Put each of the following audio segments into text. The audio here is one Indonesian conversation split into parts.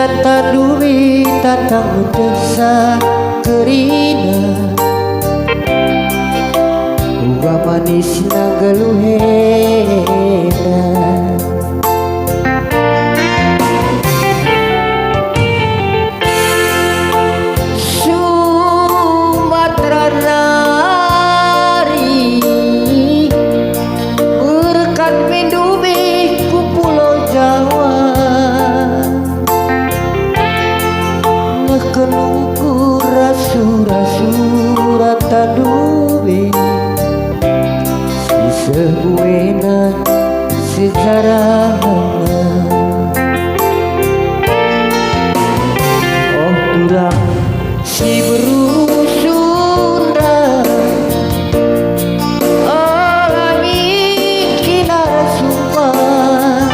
Nyata duit tantang desa kerina uga manis na galuhena Sumatera nari berkat mendubi ku pulau Jawa ngekenungku rasura tadubi si sebuena sejarah oh kurang si berusunda alami kinar sumpah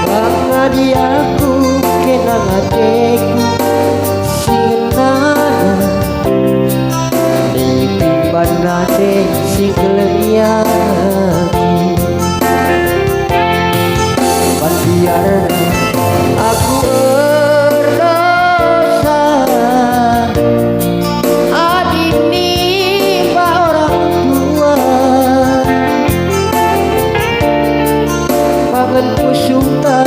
pangadiaku kenang adeku singenana lipipan nate si keleniaki biarna aku berdosa adinimba orang tua pangan kusumta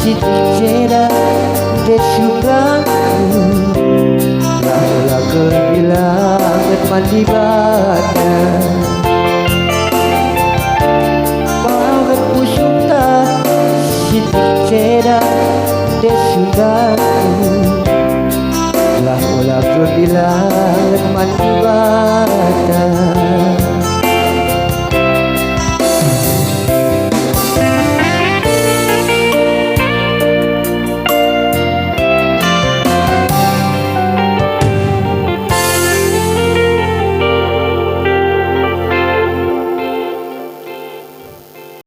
situ cera desugaku lah kehilangan mandi badan pangan kusumta situ cera desugaku lah kehilangan mandi badan